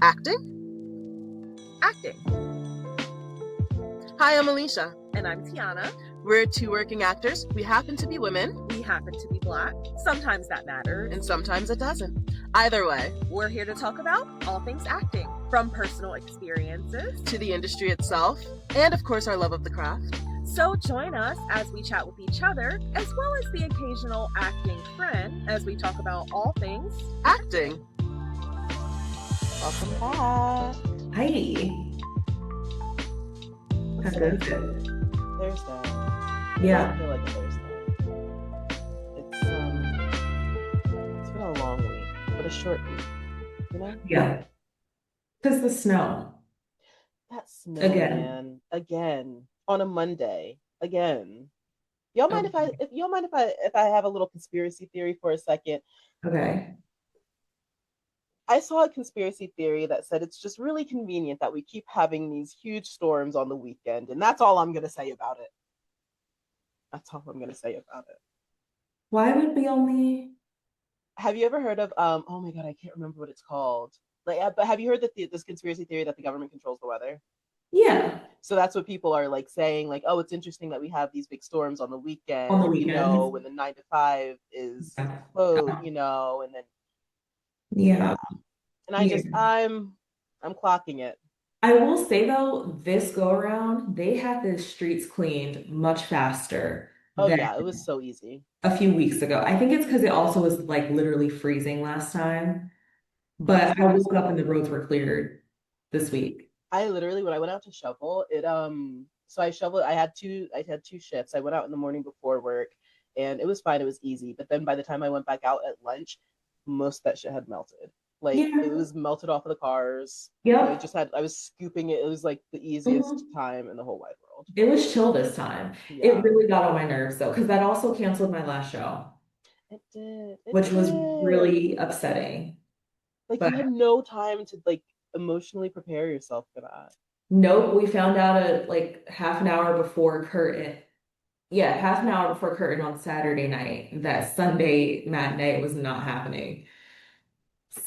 Acting. Hi, I'm Alicia. And I'm Tiana. We're two working actors. We happen to be women. We happen to be Black. Sometimes that matters. And sometimes it doesn't. Either way, we're here to talk about all things acting, from personal experiences to the industry itself, and of course our love of the craft. So join us as we chat with each other, as well as the occasional acting friend, as we talk about all things acting. Welcome back. Hi. How good is it? Thursday. Yeah. I feel like a Thursday. It's been a long week, but a short week, you know? Yeah. Because the snow. That snow, man. Again. On a Monday. Again. Y'all mind if I have a little conspiracy theory for a second? Okay. I saw a conspiracy theory that said it's just really convenient that we keep having these huge storms on the weekend, and that's all I'm going to say about it. That's all I'm going to say about it. Why would we only... Have you ever heard of, oh my God, I can't remember what it's called. But have you heard that this conspiracy theory that the government controls the weather? Yeah. So that's what people are like saying, like, oh, it's interesting that we have these big storms on the weekend, you know, when the 9 to 5 is closed, you know, and then and I'm clocking it. I will say though, this go around, they had the streets cleaned much faster. Oh yeah, it was so easy. A few weeks ago. I think it's because it also was like literally freezing last time. But I woke up and the roads were cleared this week. I literally, when I went out to shovel it, so I shoveled, I had two shifts. I went out in the morning before work and it was fine. It was easy. But then by the time I went back out at lunch, most of that shit had melted. Like it was melted off of the cars. Yeah. I was scooping it. It was like the easiest time in the whole wide world. It was chill this time. Yeah. It really got on my nerves though, because that also canceled my last show. It did. Which was really upsetting. Like you had no time to like emotionally prepare yourself for that. Nope. We found out at like half an hour before curtain. Yeah, half an hour before curtain on Saturday night that Sunday matinee was not happening.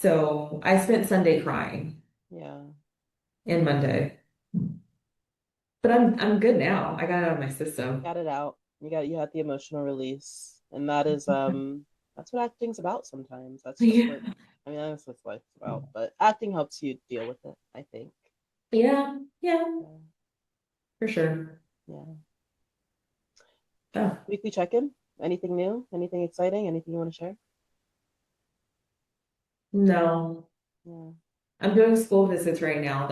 So I spent Sunday crying. Yeah. And Monday. But I'm good now. I got it out of my system. Got it out. You had the emotional release. And that is that's what acting's about sometimes. That's just what that's what life's about. But acting helps you deal with it, I think. Yeah. For sure. Yeah. Oh. Weekly check-in? Anything new? Anything exciting? Anything you want to share? No. Yeah. I'm doing school visits right now.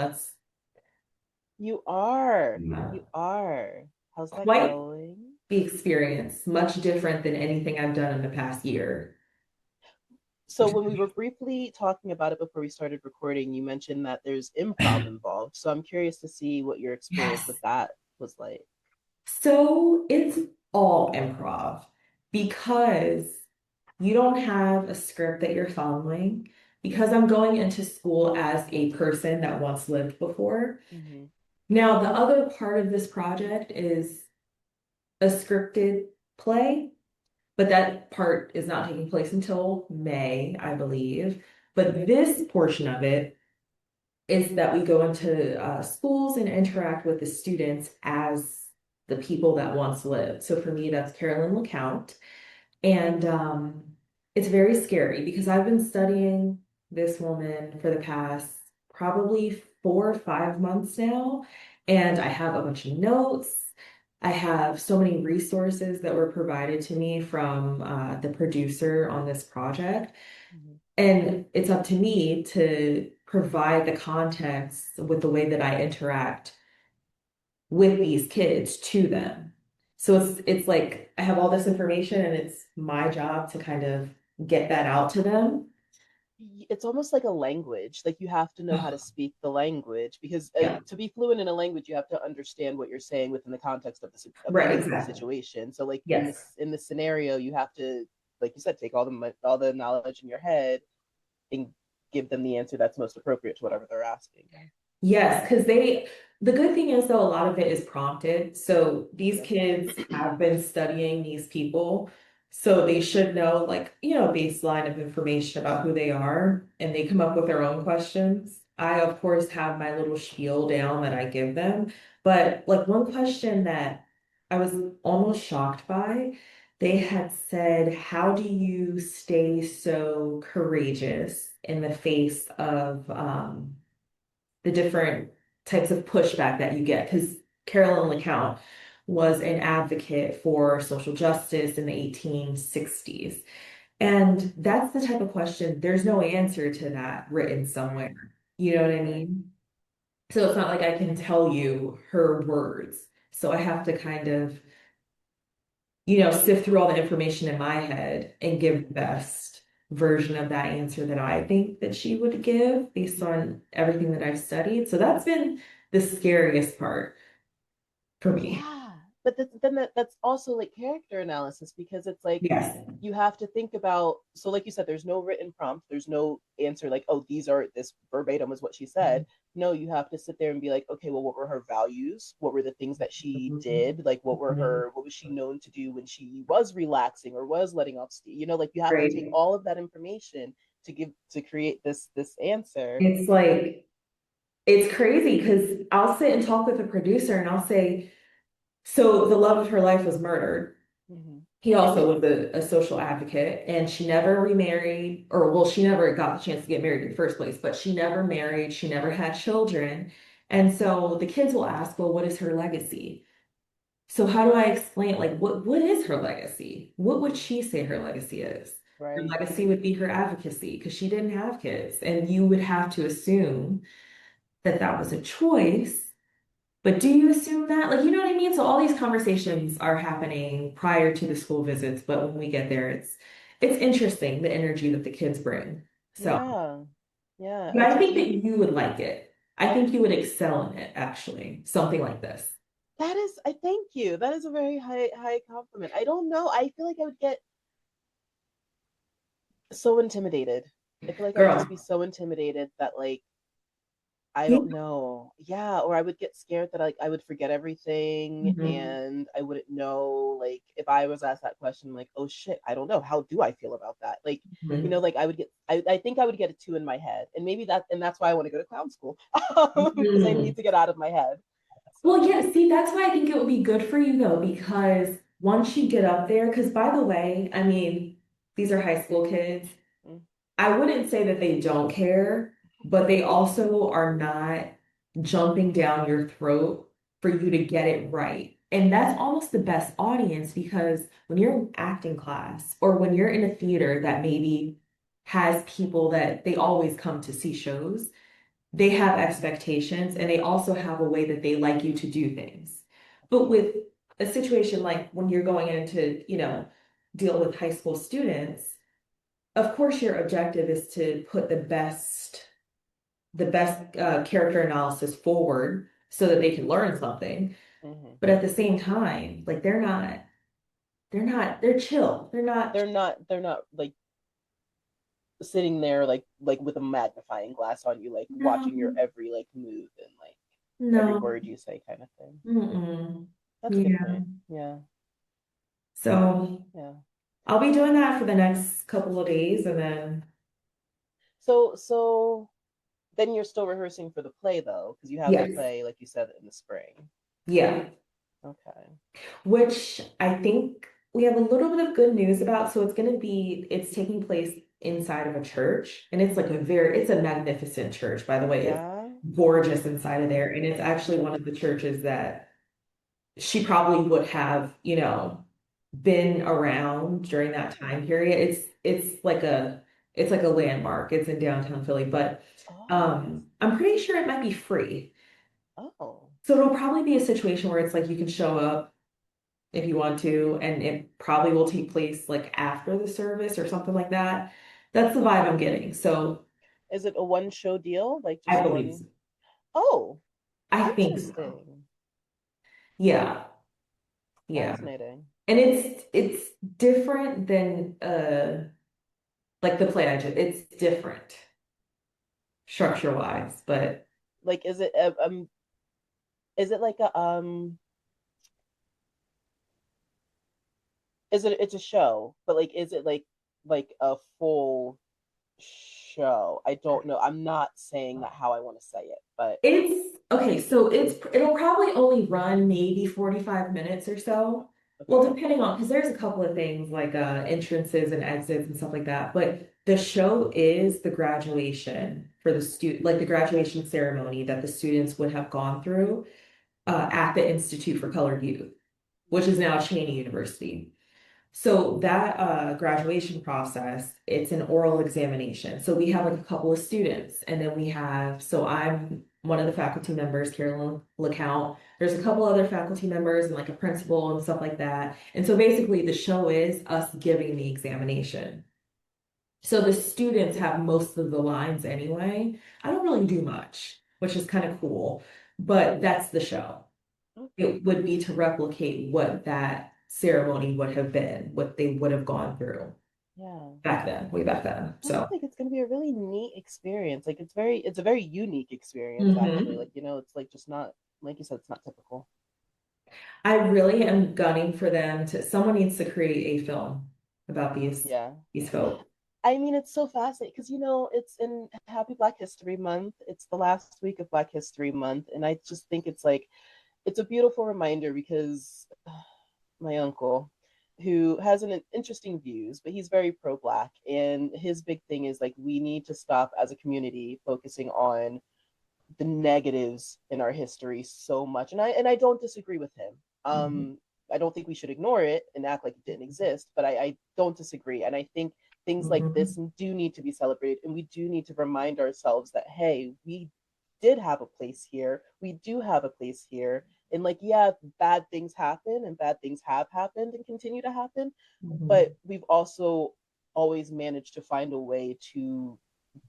You are. You are. How's that going? The experience, much different than anything I've done in the past year. So when we were briefly talking about it before we started recording, you mentioned that there's improv involved. So I'm curious to see what your experience with that was like. So it's all improv because you don't have a script that you're following. Because I'm going into school as a person that once lived before. Mm-hmm. Now, the other part of this project is a scripted play, but that part is not taking place until May, I believe. But this portion of it is that we go into schools and interact with the students as the people that once lived. So for me, that's Carolyn LeCount. And it's very scary because I've been studying this woman for the past probably 4 or 5 months now. And I have a bunch of notes. I have so many resources that were provided to me from the producer on this project. Mm-hmm. And it's up to me to provide the context with the way that I interact with these kids to them. So it's like I have all this information and it's my job to kind of get that out to them. It's almost like a language. Like you have to know how to speak the language because to be fluent in a language, you have to understand what you're saying within the context of the situation. So like in this scenario, you have to, like you said, take all the knowledge in your head and give them the answer that's most appropriate to whatever they're asking. Yes, because the good thing is though, a lot of it is prompted. So these kids have been studying these people. So they should know, like, baseline of information about who they are, and they come up with their own questions. I of course have my little spiel down that I give them. But like one question that I was almost shocked by, they had said, how do you stay so courageous in the face of the different types of pushback that you get? Because Carolyn LeCount was an advocate for social justice in the 1860s. And that's the type of question, there's no answer to that written somewhere. You know what I Right. mean? So it's not like I can tell you her words. So I have to kind of, sift through all the information in my head and give the best version of that answer that I think that she would give based on everything that I've studied. So that's been the scariest part for me. Yeah, but that's also like character analysis because it's like Yes. you have to think about, so like you said, there's no written prompt, there's no answer like, oh, these are this verbatim was what she said. No, you have to sit there and be like, okay, well, what were her values? What were the things that she did? Like, what was she known to do when she was relaxing or was letting off steam? Like you have to take Right. all of that information to create this answer. It's like, it's crazy because I'll sit and talk with a producer and I'll say, so the love of her life was murdered. Hmm. He also was a social advocate, and she never remarried, or well, she never got the chance to get married in the first place, but she never married, she never had children. And so the kids will ask, well, what is her legacy? So how do I explain, like, what is her legacy? What would she say her legacy is? Her Right. legacy would be her advocacy because she didn't have kids. And you would have to assume that that was a choice. But do you assume that? Like, you know what I mean? So all these conversations are happening prior to the school visits, but when we get there, it's interesting the energy that the kids bring. So, Yeah. Yeah. but I I do think that you you would like it. I think you would excel in it, actually, something like this. That is, I thank you. That is a very high compliment. I don't know. I feel like I would get so intimidated. I feel like I would just be Girl, so intimidated that like I you don't know. Yeah, or I would get scared that I would forget everything Mhm. and I wouldn't know like if I was asked that question like, "Oh shit, I don't know. How do I feel about that?" Like, Mhm. like I think I would get a two in my head. And maybe that's why I want to go to clown school because I Mhm. need to get out of my head. Well, So, yeah, see, that's why I think it would be good for you though, because once you get up there, because by the way, I mean, these are high school kids. mm, I wouldn't say that they don't care, but they also are not jumping down your throat for you to get it right. And that's almost the best audience because when you're in acting class or when you're in a theater that maybe has people that they always come to see shows, they have expectations and they also have a way that they like you to do things. But with a situation like when you're going in to, deal with high school students, of course your objective is to put the best character analysis forward so that they can learn something. mhm. But at the same time, like they're chill. They're not, They're not like sitting there like with a magnifying glass on you, like no, watching your every like move and like every no. word you say kind of thing. Mm-mm. That's a good Yeah. point. Yeah. So Yeah. I'll be doing that for the next couple of days and then So then you're still rehearsing for the play though, because you have the yes. play, like you said, in the spring. Yeah. Okay. Which I think we have a little bit of good news about. So it's taking place inside of a church, and it's a magnificent church, by the way. It's Yeah. gorgeous inside of there. And it's actually one of the churches that she probably would have, been around during that time period. It's like a landmark. It's in downtown Philly, but Oh. I'm pretty sure it might be free. Oh. So it'll probably be a situation where it's like you can show up if you want to, and it probably will take place like after the service or something like that. That's the vibe I'm getting. So Is it a one show deal? Like I just believe so. one? Oh, I think so. interesting. Yeah, yeah. Fascinating. And it's different than like the play I just it's different structure wise, but Like is it like a it's a show, but like is it like a full show. I don't know. I'm not saying that how I want to say it, but It's okay, so it'll probably only run maybe 45 minutes or so. Well, okay. depending on because there's a couple of things like entrances and exits and stuff like that. But the show is the graduation for the student, like the graduation ceremony that the students would have gone through at the Institute for Colored Youth, which is now Cheney University. So that graduation process, it's an oral examination. So we have like a couple of students, and then we have, so I'm one of the faculty members, Carolyn LeCount. There's a couple other faculty members and like a principal and stuff like that. And so basically the show is us giving the examination. So the students have most of the lines anyway. I don't really do much, which is kind of cool, but that's the show. Okay. It would be to replicate what that ceremony would have been, what they would have gone through Yeah. back then, way back then. I feel So, like it's gonna be a really neat experience. Like it's a very unique experience actually. mhm. Like, it's like just not like you said, it's not typical. I really am gunning for them to, someone needs to create a film about Yeah. these folks. I mean, it's so fascinating because it's in Happy Black History Month. It's the last week of Black History Month, and I just think it's like it's a beautiful reminder because my uncle, who has an interesting views, but he's very pro-black, and his big thing is like we need to stop as a community focusing on the negatives in our history so much, and I don't disagree with him. Mhm. I don't think we should ignore it and act like it didn't exist, but I don't disagree, and I think things like this Mhm. do need to be celebrated, and we do need to remind ourselves that hey, we did have a place here, we do have a place here, and like yeah, bad things happen and bad things have happened and continue to happen, but Mhm. we've also always managed to find a way to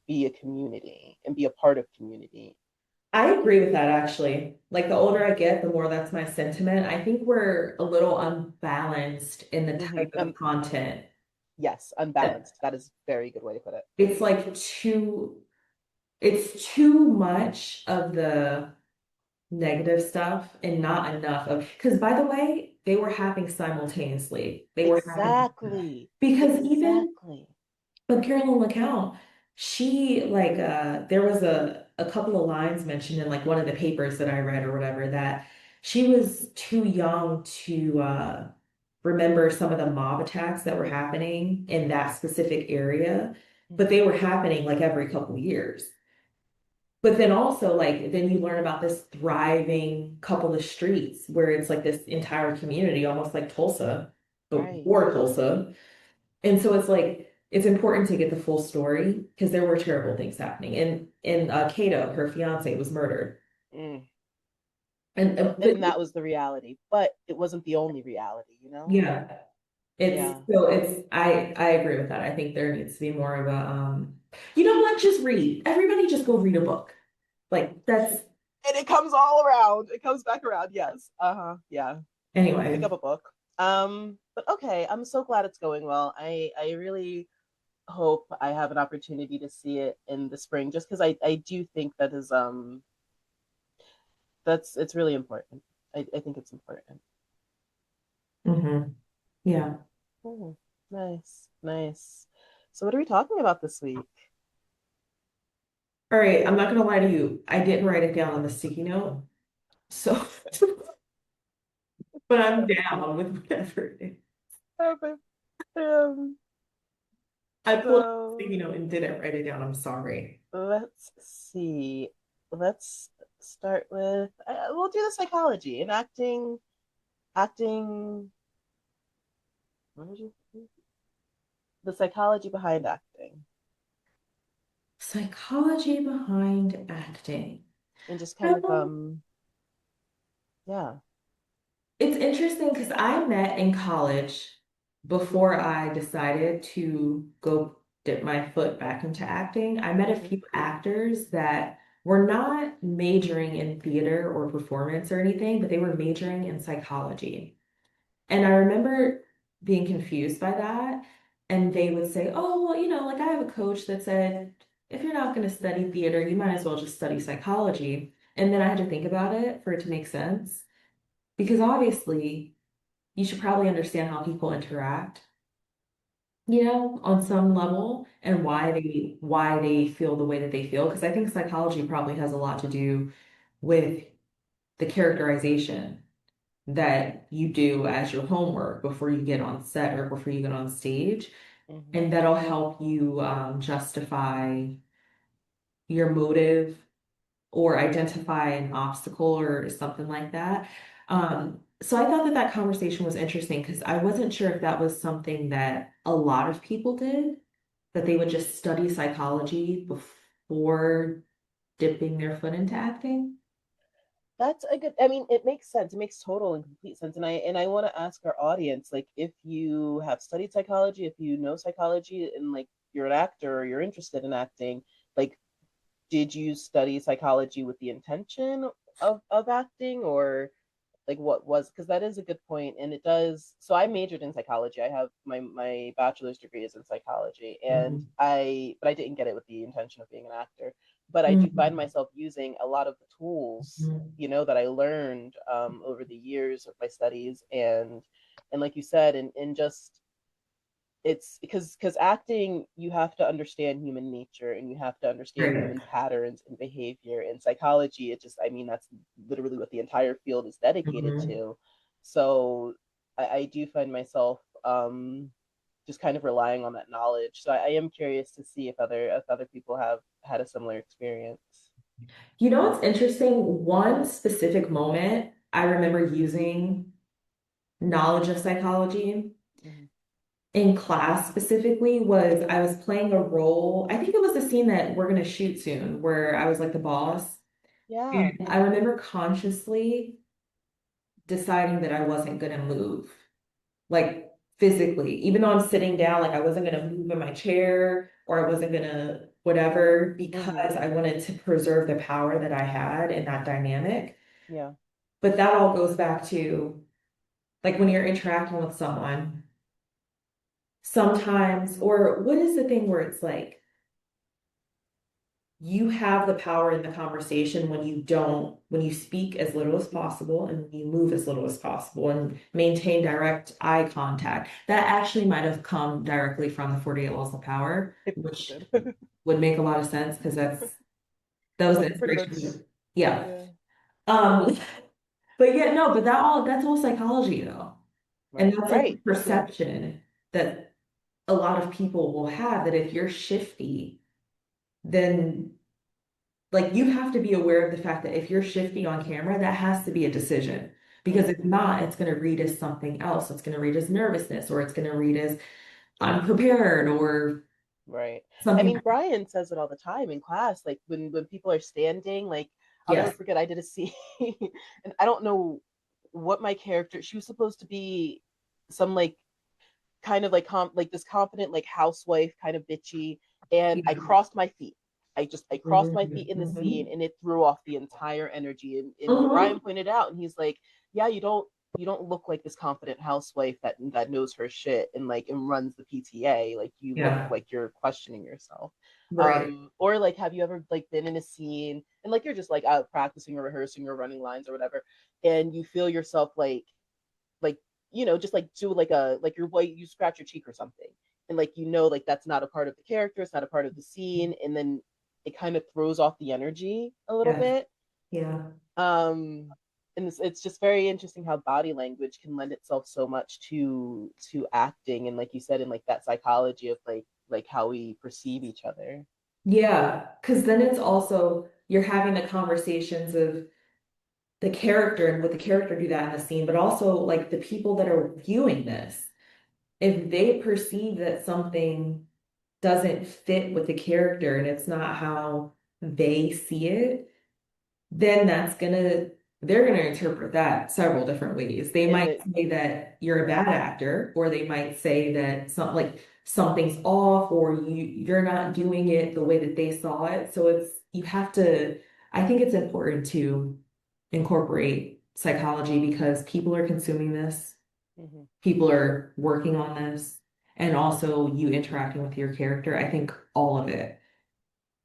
be a community and be a part of community. I agree with that actually. Like the older I get, the more that's my sentiment. I think we're a little unbalanced in the Mm-hmm. type of content. Yes, unbalanced. That is a very good way to put it. It's like it's too much of the negative stuff and not enough of, because by the way, they were happening simultaneously. They were happening Exactly. because even Exactly. but Carolyn LeCount, she like there was a couple of lines mentioned in like one of the papers that I read or whatever that she was too young to remember some of the mob attacks that were happening in that specific area, but they Mm-hmm. were happening like every couple years. But then also like then you learn about this thriving couple of streets where it's like this entire community, almost like Tulsa, but Right. before Tulsa. And so it's like it's important to get the full story because there were terrible things happening. And Cato, her fiance, was murdered. Mm. And but And that was the reality, but it wasn't the only reality. yeah, it's Yeah. so it's I agree with that. I think there needs to be more of a you know what? Just read. Everybody just go read a book. Like that's And it comes all around. It comes back around. Yes. Uh-huh. Yeah. Pick anyway. up a book. But okay, I'm so glad it's going well. I really hope I have an opportunity to see it in the spring just because I do think that is that's it's really important. I think it's important. Yeah. Oh, nice, nice. So what are we talking about this week? All right, I'm not gonna lie to you. I didn't write it down on the sticky note. So but I'm down with whatever it is. Okay. Um, I pulled up the so sticky note and didn't write it down. I'm sorry. let's see. Let's start with we'll do the psychology and acting. What did you? The psychology behind acting, Psychology behind acting. and just kind of Well, yeah. it's interesting because I met in college before I decided to go dip my foot back into acting. I met a Hmm. few actors that were not majoring in theater or performance or anything, but they were majoring in psychology. And I remember being confused by that. And they would say, oh, well, like I have a coach that said, if you're not going to study theater, you might as well just study psychology. And then I had to think about it for it to make sense. Because obviously, you should probably understand how people interact. on some level, and why Yeah. they feel the way that they feel. Because I think psychology probably has a lot to do with the characterization that you do as your homework before you get on set or before you get on stage. Hmm. And that'll help you justify your motive or identify an obstacle or something like that. So I thought that that conversation was interesting because I wasn't sure if that was something that a lot of people did, that they would just study psychology before dipping their foot into acting. That's a good, I mean, it makes sense. It makes total and complete sense. And I want to ask our audience, like, if you have studied psychology, if you know psychology and like you're an actor or you're interested in acting, like, did you study psychology with the intention of acting, or like what was, because that is a good point. And it does, so I majored in psychology. I have my bachelor's degree is in psychology, and Mhm. I didn't get it with the intention of being an actor, but I do find Mhm. myself using a lot of the tools, Mhm. that I learned over the years of my studies. And like you said, and just, it's because acting, you have to understand human nature and you have to understand Right. human patterns and behavior. And psychology, it just, I mean, that's literally what the entire field is dedicated Mhm. to. So I do find myself just kind of relying on that knowledge. So I am curious to see if other people have had a similar experience. What's interesting? One specific moment I remember using knowledge of psychology Mhm. in class specifically was I was playing a role. I think it was the scene that we're going to shoot soon, where I was like the boss. Yeah. And I remember consciously deciding that I wasn't going to move, like physically, even though I'm sitting down, like I wasn't going to move in my chair or I wasn't going to whatever, Hmm. because I wanted to preserve the power that I had in that dynamic. Yeah. But that all goes back to like when you're interacting with someone, sometimes, or what is the thing where it's like, you have the power in the conversation when when you speak as little as possible and you move as little as possible and maintain direct eye contact. That actually might have come directly from the 48 Laws of Power, It probably which did. would make a lot of sense because that was the Pretty much. inspiration. Yeah. Yeah. Um, but yeah, no, but that's all psychology though. And Right. that's like the Right. Yeah. perception that a lot of people will have, that if you're shifty, then like you have to be aware of the fact that if you're shifty on camera, that has to be a decision. Because if Hmm. not, it's going to read as something else. It's going to read as nervousness, or it's going to read as unprepared or Right. I something. mean, Brian says it all the time in class. Like when people are standing, like I'll never Yes. forget. I did a scene, and I don't know what my character. She was supposed to be some like kind of like like this confident like housewife, kind of bitchy. And I Yeah. crossed my feet. I crossed my feet in the scene, Mhm. and it threw off the entire energy. And Mhm. Brian pointed out, and he's like, "Yeah, you don't look like this confident housewife that knows her shit and like and runs the PTA. Like you look Yeah. like you're questioning yourself." Right. Or like, have you ever like been in a scene and like you're just like out practicing or rehearsing or running lines or whatever, and you feel yourself like just like do like a like your white you scratch your cheek or something, and like like that's not a part of the character, it's not a part of the scene, and then it kind of throws off the energy a little Yes. bit. Yeah. And it's just very interesting how body language can lend itself so much to acting, and like you said, in like that psychology of like how we perceive each other. Yeah. Because then it's also, you're having the conversations of the character and what the character do that in the scene, but also like the people that are viewing this. If they perceive that something doesn't fit with the character and it's not how they see it, then they're gonna interpret that several different ways. They And might that say that you're a bad right. actor, or they might say that something's off, or you're not doing it the way that they saw it. So you have to, I think it's important to incorporate psychology because people are consuming this, Hmm. people are working on this, and also you interacting with your character. I think all of it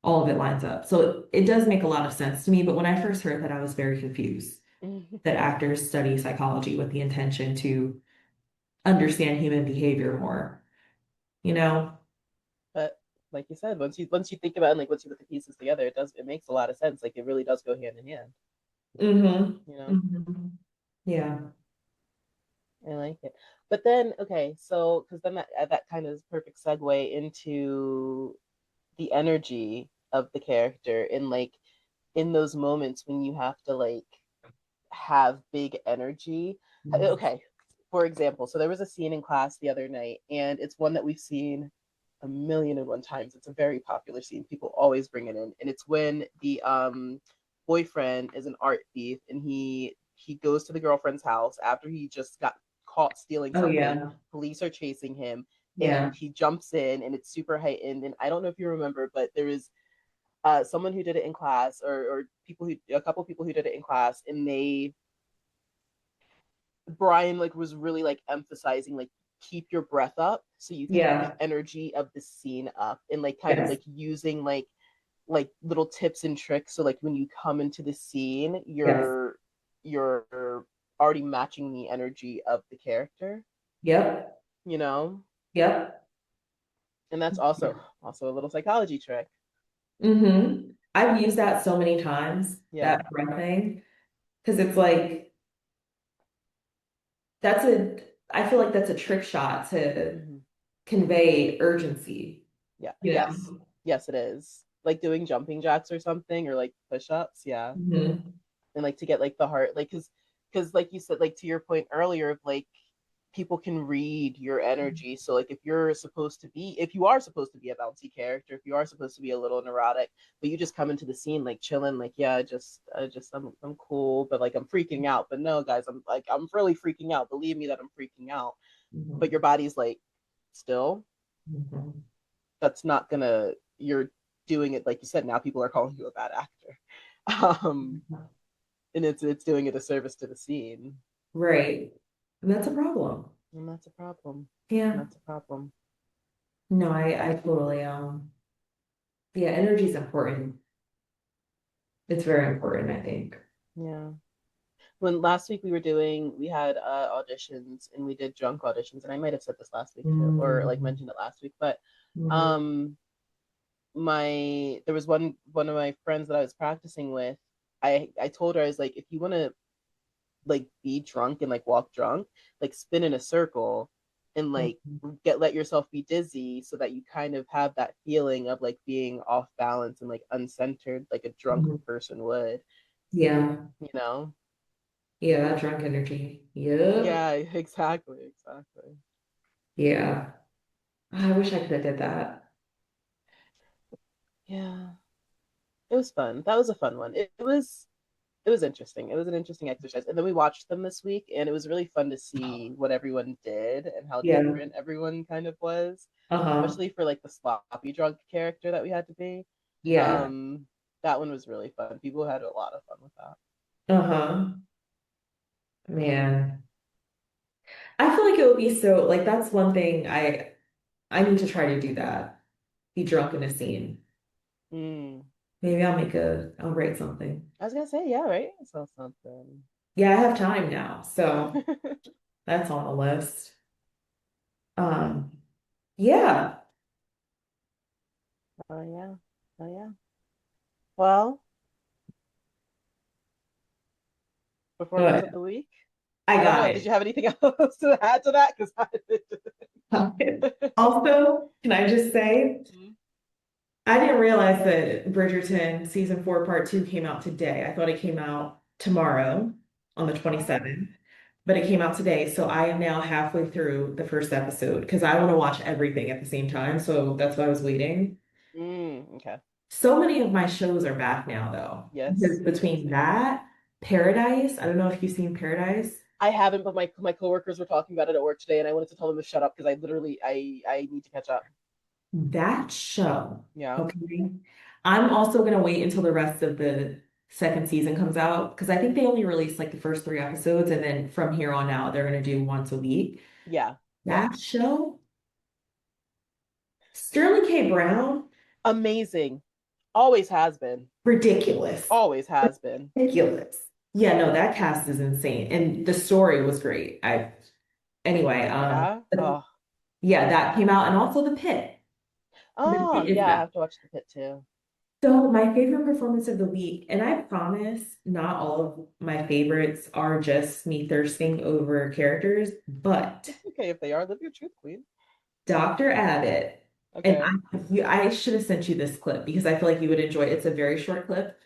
lines up. So it does make a lot of sense to me. But when I first heard that, I was very confused that actors study psychology with the intention to understand human behavior more. you know? But like you said, once you think about it, and like once you put the pieces together, it makes a lot of sense. Like it really does go hand in hand. Mm-hmm. You know, Mm-hmm. Yeah. I like it. But then, okay, so because then that kind of is perfect segue into the energy of the character and like in those moments when you have to like have big energy. Okay, for example, so there was a scene in class the other night, and it's one that we've seen a million and one times. It's a very popular scene. People always bring it in, and it's when the boyfriend is an art thief, and he goes to the girlfriend's house after he just got caught stealing Oh something. yeah. Police are chasing him, Yeah. and he jumps in, and it's super heightened. And I don't know if you remember, but there was someone who did it in class, or a couple people who did it in class, and Brian like was really like emphasizing like keep your breath up so you keep the Yeah. energy of the scene up and like kind of Yes. like using like little tips and tricks so like when you come into the scene Yes. you're already matching the energy of the character, Yep. you know. Yep. And that's also a little psychology trick. Mm-hmm. I've used that so many times, Yeah. that breath thing, because it's like that's a I feel like that's a trick shot to Hmm. convey urgency, Yeah, you yes, know? yes it is like doing jumping jacks or something or like push-ups, yeah. Mm-hmm. And like to get like the heart like because like you said like to your point earlier of like people can read your energy, so like if you are supposed to be a bouncy character, if you are supposed to be a little neurotic, but you just come into the scene like chilling like yeah I just I'm cool but like I'm freaking out, but no guys, I'm really freaking out, believe me that I'm freaking out, but Mm-hmm. your body's like still, Mm-hmm. that's not gonna, you're doing it like you said, now people are calling you a bad actor. And it's doing a disservice to the scene. Right. And that's a problem. And that's a problem. And Yeah. that's a problem. No, I totally yeah, energy is important. It's very important, I think. Yeah. When last week we had auditions and we did drunk auditions, and I might have said this last week too, or like Mm-hmm. mentioned it last week, but Mm-hmm. um there was one of my friends that I was practicing with. I told her, I was like, if you want to like be drunk and like walk drunk, like spin in a circle and like let yourself be dizzy so that you kind of have that feeling of like being off balance and like uncentered like a drunk Mm-hmm. person would, Yeah. you know. Yeah, that drunk energy. Yep. Yeah, exactly. Yeah. I wish I could have did that. Yeah, it was fun. That was a fun one. It was interesting. It was an interesting exercise. And then we watched them this week, and it was really fun to see what everyone did and how Yeah. different everyone kind of was, Uh-huh. especially for like the sloppy drunk character that we had to be. Yeah. Um, that one was really fun. People had a lot of fun with that. Uh-huh. Man. I feel like it would be so like that's one thing I need to try to do that. Be drunk in a scene. Mm. Maybe I'll write something. I was gonna say, yeah, right? So something. Yeah, I have time now, so that's on the list. Um, yeah. Oh yeah. Oh yeah. Well, performance of But the week. I I don't got know. Did you it. have anything else to add to that? Because I Also, can I just say, did. I didn't realize that Bridgerton season 4 part 2 came out today. I thought it came out tomorrow on the Oh. 27th, but it came out today. So I am now halfway through the first episode because I want to watch everything at the same time. So that's why I was waiting. Okay. So many of my shows are back now, though, because Yes. Yes, between they are. that, Paradise, I don't know if you've seen Paradise. I haven't, but my coworkers were talking about it at work today, and I wanted to tell them to shut up because I literally I need to catch up. That show, Yeah. okay. I'm also gonna wait until the rest of the second season comes out because I think they only released like the first 3 episodes, and then from here on out, they're gonna do once a week. Yeah. Yeah. That show, Sterling K. Brown, Amazing. Always has been. ridiculous. Always has been. Ridiculous. Yeah, no, that cast is insane. And the story was great. Anyway, Yeah. Oh. Yeah, that came out, and also The Pit. The Oh, Pit is yeah, I back. have to watch The Pit too. So my favorite performance of the week, and I promise not all of my favorites are just me thirsting over characters, but It's okay if they are. Live your truth, queen. Dr. Abbott, and Okay. I should have sent you this clip because I feel like you would enjoy it. It's a very short clip.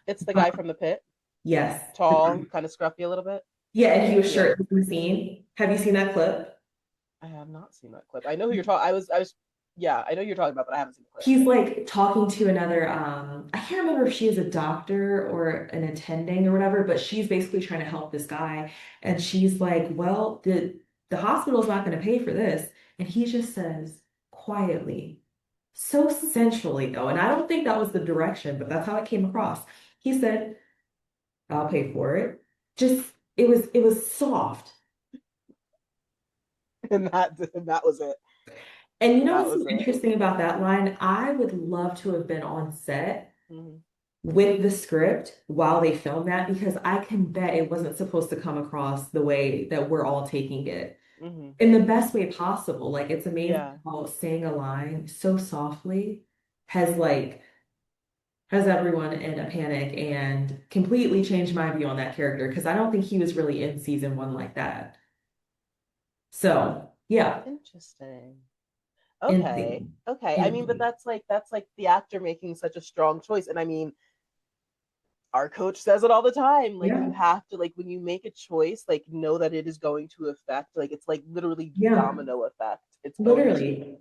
It's the Um, guy from The Pit. yes. Tall, kind of scruffy a little bit. Yeah, and he was Yeah. shirtless in the scene. Have you seen that clip? I have not seen that clip. I know who you're talking. Yeah, I know who you're talking about, but I haven't seen the clip. He's like talking to another, I can't remember if she is a doctor or an attending or whatever, but she's basically trying to help this guy. And she's like, well, the hospital's not going to pay for this. And he just says quietly, so sensually though, and I don't think that was the direction, but that's how it came across. He said, I'll pay for it. Just it was soft. And that was it. And you know That what's so was it. interesting about that line? I would love to have been on set Hmm. with the script while they filmed that because I can bet it wasn't supposed to come across the way that we're all taking it Hmm. in the best way possible. Like it's amazing Yeah. how saying a line so softly has like has everyone in a panic and completely changed my view on that character because I don't think he was really in season one like that. So yeah, Interesting. in Okay. season. Okay. I In mean, but season. that's like the actor making such a strong choice. And I mean, our coach says it all the time. Like you Yeah, have to like when you make a choice, like know that it is going to affect. Like it's like literally yeah, domino effect. It's going to literally.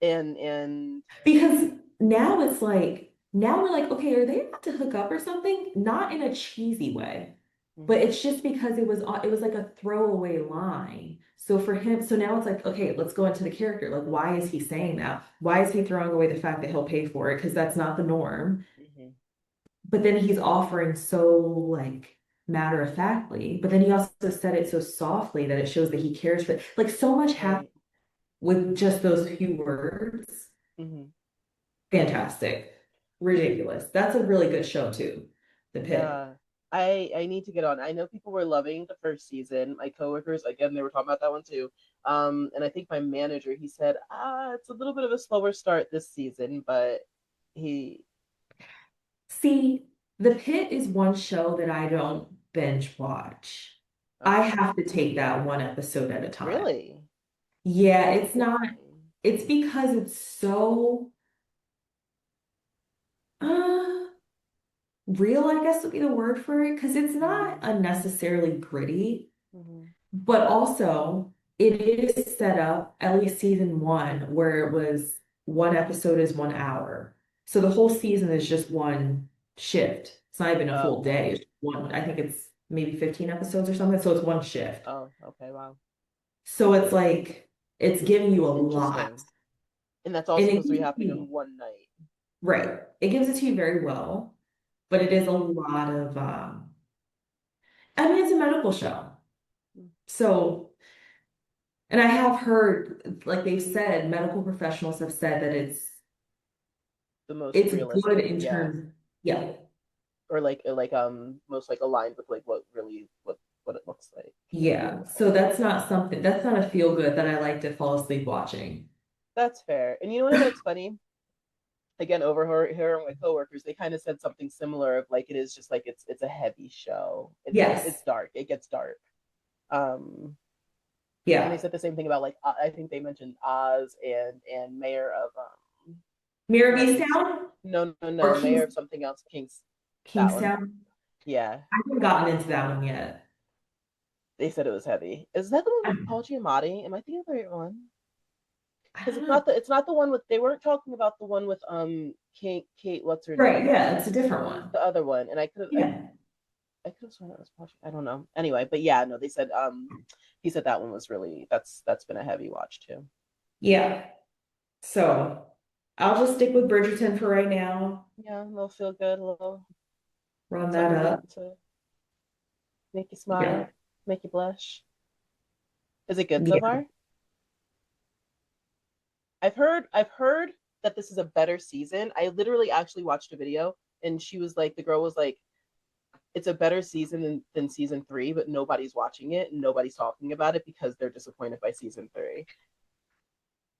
and Because now it's like, now we're like, okay, are they about to hook up or something? Not in a cheesy way, but mhm. it's just because it was like a throwaway line. So for him, so now it's like, okay, let's go into the character. Like, why is he saying that? Why is he throwing away the fact that he'll pay for it? Because that's not the norm. Mhm. But then he's offering so like matter of factly, but then he also said it so softly that it shows that he cares for like so much happened Right. with just those few words. Mhm. Fantastic. Ridiculous. That's a really good show too. The Pit. Yeah. I need to get on. I know people were loving the first season. My coworkers, again, they were talking about that one too. And I think my manager, he said, it's a little bit of a slower start this season, but he See, The Pit is one show that I don't binge watch. I okay. have to take that one episode at a time. Really? Yeah, it's not, Why? it's because it's so uh real, I guess would be the word for it, because it's not Mm-hmm. unnecessarily gritty. Mm-hmm. But also, it is set up, at least season one, where it was one episode is 1 hour. So the whole season is just one shift. It's not even a Oh, full day. It's one, I think it's maybe 15 episodes or something. So it's one shift. oh, okay, wow. So it's like, it's giving you a lot. Interesting. And that's all And it supposed to be gives happening you, on one night. right. It gives it to you very well, but it is a lot of, I mean, it's a medical show. So and I have heard, like they've said, medical professionals have said that The most it's good realistic, in yeah. terms, yeah, Or like most like aligned with like what it looks like. yeah. So that's not a feel good that I like to fall asleep watching. That's fair. And you know what's funny? Again, over here and my coworkers, they kind of said something similar of like it is just like it's a heavy show. It's Yes, dark. It gets dark. Um, and they yeah. said the same thing about like I think they mentioned Oz and Mayor of Mirror not Kings. Town or No, Mayor of something else. Kings. That one. Kingstown. Yeah, I haven't gotten into that one yet. they said it was heavy. Is that the one I, with Paul Giamatti? Am I thinking of the right one? I Because don't know. it's not the one with they weren't talking about the one with Kate what's her Right, name, yeah, it's a different it was one. the other one, and Yeah, I could have sworn that was Paul. I don't know. Anyway, but yeah, no, they said he said that one was really that's been a heavy watch too. yeah. So I'll just stick with Bridgerton for right now. Yeah, a little feel good, a little Run that something up. to make you Yeah, smile, make you blush. Is it good so yeah. far? I've heard that this is a better season. I literally actually watched a video and she was like the girl was like it's a better season than season three, but nobody's watching it and nobody's talking about it because they're disappointed by season three.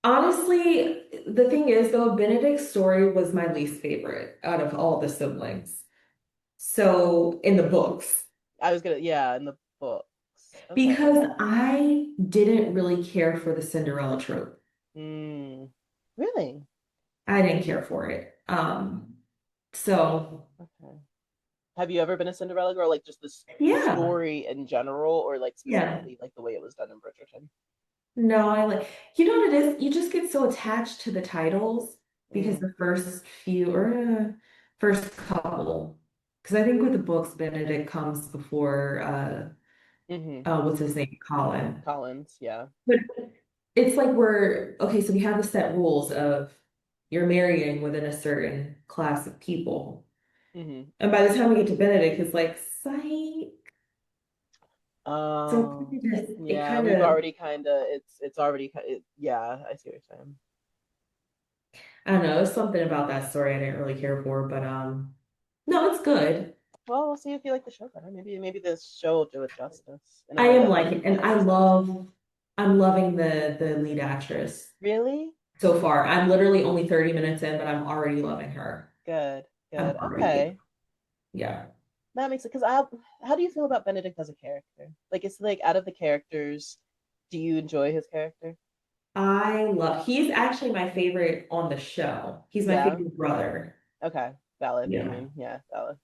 Honestly, the thing is, though, Benedict's story was my least favorite out of all the siblings. So, in the books, I was gonna, yeah, in the books. Okay. because I didn't really care for the Cinderella trope. Mm, really? I didn't care for it. So Okay. Have you ever been a Cinderella girl? Like just this the yeah, story in general, or like yeah. specifically like the way it was done in Bridgerton? No, I like, you know what it is? You just get so attached to the titles because Mm, the first few or first couple, because I think with the books, Benedict comes before mm-hmm. what's his name? Colin. Collins, yeah. But it's like we're okay, so we have the set rules of you're marrying within a certain class of people. Mm-hmm. And by the time we get to Benedict, it's like, psych. So Oh, it yeah. kind We've of, already kind of it's already yeah. I see what you're saying. I don't know, it's something about that story I didn't really care for, but no, it's good. Well, we'll see if you like the show better. Maybe this show will do it justice in a I way am that like liking, and makes sense. I'm loving the lead actress Really so far. I'm literally only 30 minutes in, but I'm already loving her. good, I'm good. already, Okay, yeah. that makes it. Because I, how do you feel about Benedict as a character? Like, it's like out of the characters, do you enjoy his character? He's actually my favorite on the show. He's my Yeah. favorite brother. Okay. Valid. I Yeah. mean, yeah, valid.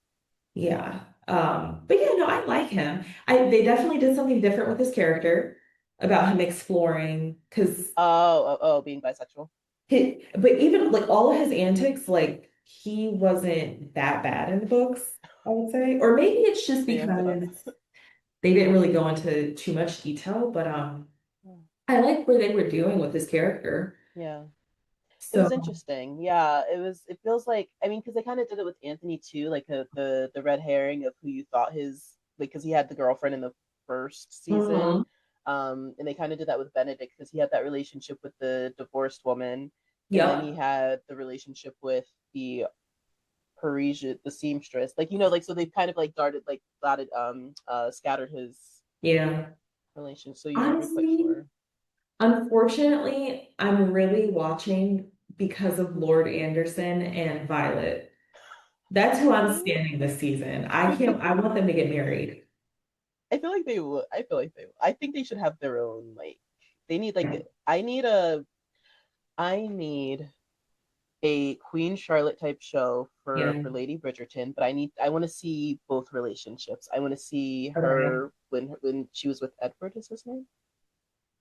Yeah. But yeah, no, I like him. They definitely did something different with his character about him exploring because Oh, being bisexual. but even like all of his antics, like he wasn't that bad in the books, I would say. Or maybe it's just He ended up. because they didn't really go into too much detail, but I like where they were doing with his character. Yeah. It was So, interesting. Yeah, it was. It feels like, I mean, because they kind of did it with Anthony too, like the red herring of who you thought his, like, because he had the girlfriend in the first season, mhm. and they kind of did that with Benedict because he had that relationship with the divorced woman, and then he Yep. had the relationship with the Parisian, the seamstress, like like so they kind of like dotted scattered his Yeah. relation, so you're never quite Honestly, sure. unfortunately, I'm really watching because of Lord Anderson and Violet. That's who I'm Really? standing this season. I want them to get married. I feel like they would. I feel like they. I think they should have their own like. They need like. Yeah. I need a. I need a Queen Charlotte type show Yeah. for Lady Bridgerton, but I need. I want to see both relationships. I want to see Okay. her when she was with Edward. Is his name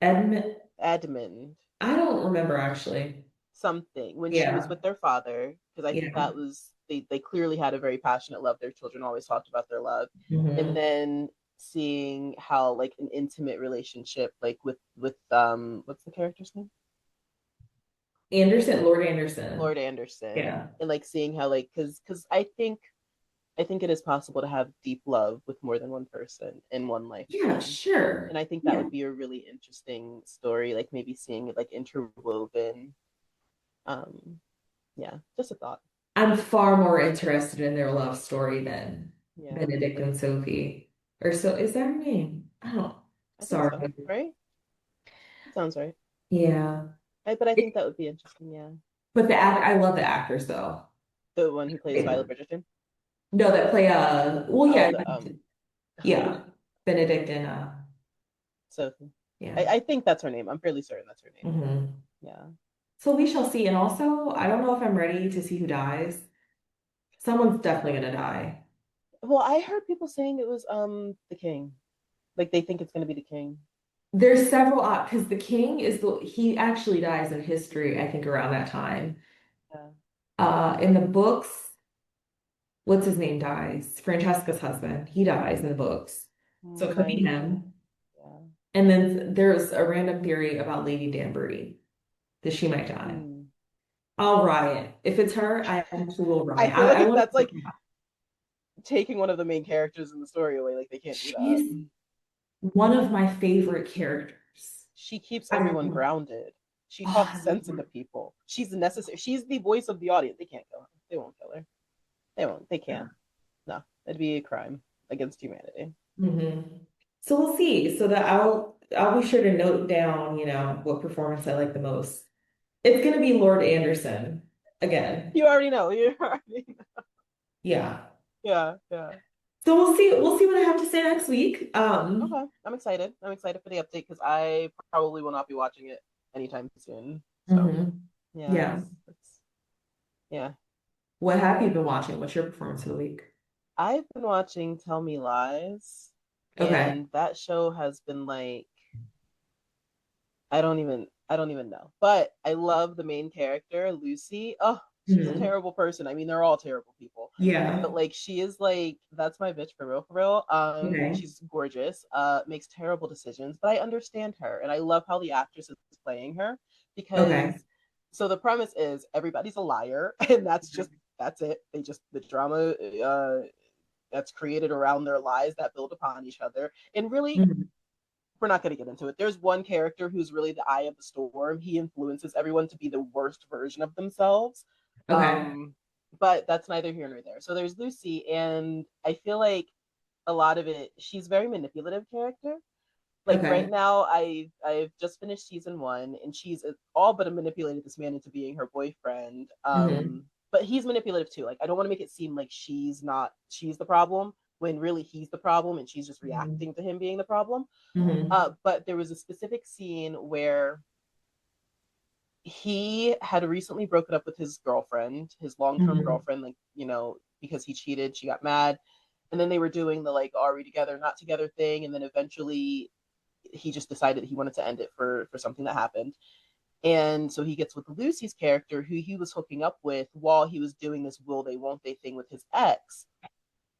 Edmund, Edmund? I don't remember actually. Something when she was Yeah. with their father, because I think Yeah. that was they clearly had a very passionate love. Their children always talked about their love, and Hmm. then seeing how like an intimate relationship like with what's the character's name, Anderson, Lord Anderson. Lord Anderson, Yeah. and like seeing how like because I think it is possible to have deep love with more than one person in one Yeah, lifetime, and sure. I think that Yeah. would be a really interesting story, like maybe seeing it like interwoven. um yeah, just a thought. I'm far more interested in their love story than Yeah, Benedict and Sophie. Or so is that her name? I don't. I think so, Sorry. right? That sounds right. Yeah. But I think It- that would be interesting. Yeah, but the act I love the actors though. the one who plays It- Violet Bridgerton. no, that play well Oh, yeah, the yeah. Benedict and Sophie. yeah. I think that's her name. I'm fairly certain that's her name. Hmm. Yeah. So we shall see. And also, I don't know if I'm ready to see who dies. Someone's definitely gonna die. Well, I heard people saying it was the king. Like they think it's gonna be the king. There's several because the king is the he actually dies in history, I think, around that time. Yeah. In the books, what's his name dies? Francesca's husband. He dies in the books. So it could be Might. him. Yeah. And then there's a random theory about Lady Danbury, that she might die. Hmm. I'll riot. If it's her, I actually will I riot. feel I like want that's like taking one of the main characters in the story away. Like they can't do that. she's one of my favorite characters. She keeps I everyone oh, grounded. She I talks love sense into her. people. She's necessary. She's the voice of the audience. They can't kill her. They won't kill her. They won't. They Yeah. can't. No, it'd be a crime against humanity. Hmm. So we'll see. So that I'll be sure to note down, what performance I like the most. It's gonna be Lord Anderson again. You already know. You already know. Yeah. Yeah, yeah. So we'll see what I have to say next week. Okay, I'm excited. I'm excited for the update because I probably will not be watching it anytime soon. So yeah, Yeah. yeah. What have you been watching? What's your performance of the week? I've been watching Tell Me Lies, Okay. and that show has been like I don't even know. But I love the main character, Lucy. Oh, she's a Mhm. terrible person. I mean, they're all terrible people. Yeah. But like she is like that's my bitch for real, for real. Okay. She's gorgeous, makes terrible decisions, but I understand her and I love how the actress is playing her Okay. because so the premise is everybody's a liar and that's it. They just the drama that's created around their lies that build upon each other. And really Mhm. we're not going to get into it. There's one character who's really the eye of the storm. He influences everyone to be the worst version of themselves. Okay. But that's neither here nor there. So there's Lucy, and I feel like a lot of it, she's a very manipulative character. Like right Okay. now, I've just finished season one, and she's all but manipulated this man into being her boyfriend. Hmm. But he's manipulative too. Like I don't want to make it seem like she's the problem when really he's the problem, and she's just Hmm. reacting to him being the problem. Hmm. But there was a specific scene where he had recently broken up with his girlfriend, his long-term Hmm. girlfriend, like, you know, because he cheated, she got mad. And then they were doing the like, are we together, not together thing. And then eventually he just decided he wanted to end it for something that happened. And so he gets with Lucy's character, who he was hooking up with while he was doing this will they, won't they thing with his ex.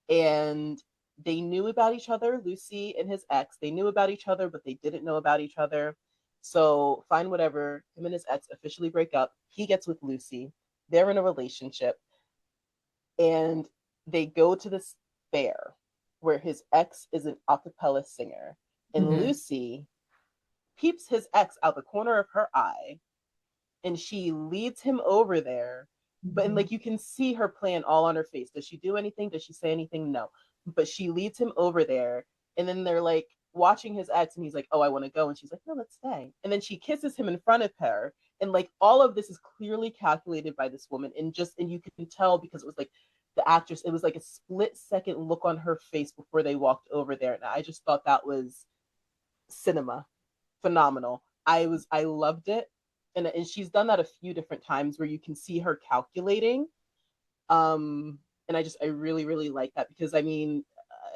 And they knew about each other, Lucy and his ex. They knew about each other, but they didn't know about each other. So, fine, whatever. Him and his ex officially break up. He gets with Lucy. They're in a relationship. And they go to this fair where his ex is an a cappella singer. And Hmm. Lucy peeps his ex out the corner of her eye and she leads him over there. But and Hmm. like you can see her plan all on her face. Does she do anything? Does she say anything? No. But she leads him over there, and then they're like watching his ex, and he's like, "Oh, I want to go," and she's like, "No, let's stay." And then she kisses him in front of her, and like all of this is clearly calculated by this woman, and you can tell because it was like the actress. It was like a split-second look on her face before they walked over there, and I just thought that was cinema phenomenal. I loved it. And she's done that a few different times where you can see her calculating. And I really, really like that because I mean,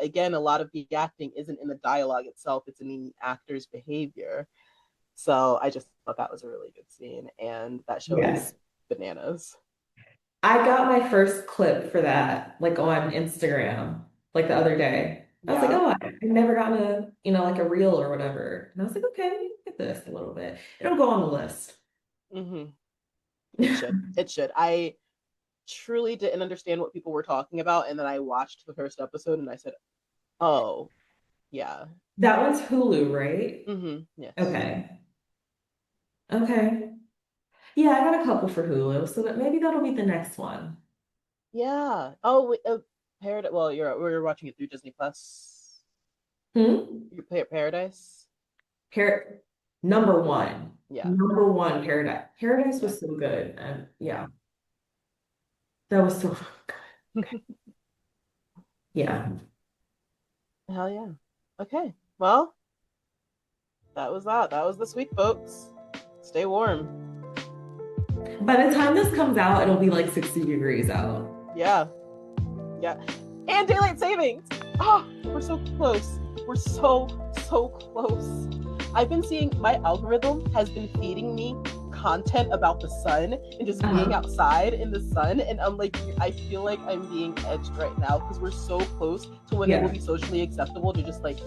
again, a lot of the acting isn't in the dialogue itself, it's in the actor's behavior. So I just thought that was a really good scene. And that show Yes. is bananas. I got my first clip for that, like on Instagram, like the other day. I was like, Yeah. oh, I've never gotten a, like a reel or whatever. And I was like, okay, let me get this a little bit. It'll go on the list. Mm-hmm. It should. It should. I truly didn't understand what people were talking about. And then I watched the first episode and I said, oh, yeah. That one's Hulu, right? Mm-hmm. Yes. Okay. Okay. Yeah, I got a couple for Hulu, so that maybe that'll be the next one. Yeah. Oh, wait, Paradise. Well, we're watching it through Disney Plus. Hmm? You play at Paradise. Par Number one. Yeah. Number one, Paradise. Paradise Yeah. was so good. And yeah, that was so good. Yeah. Hell yeah. Okay. Well, that was that. That was this week, folks. Stay warm. By the time this comes out, it'll be like 60 degrees out. Yeah. Yeah. And daylight savings. Ah, oh, we're so close. We're so close. I've been seeing my algorithm has been feeding me content about the sun and just being Uh-huh. outside in the sun. And I'm like, I feel like I'm being edged right now because we're so close to when it will Yeah. be socially acceptable to just like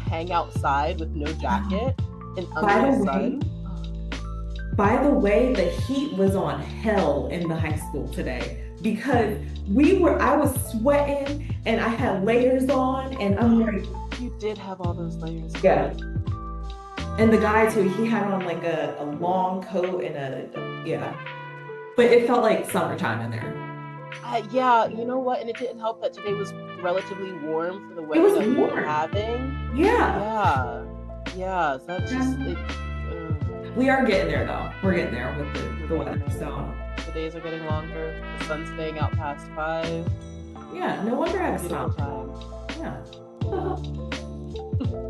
hang outside with no jacket and By under the the way, sun. by the way, the heat was on hell in the high school today because I was sweating and I had layers on and I'm like, You did have all those layers. yeah. And the guy too, he had on like a long coat and yeah. But it felt like summertime in there. Yeah, you know what? And it didn't help that today was relatively warm for the It weather was that we've been warm. having. Yeah. Yeah, yeah. So that's just Yeah. it. We are getting there though. We're getting there with the weather. So the days are getting longer. The sun's staying out past 5. Yeah, no wonder I have a Beautiful smile. time. Yeah.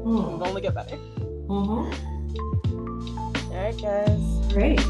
It'll only get better. All right, guys. Great.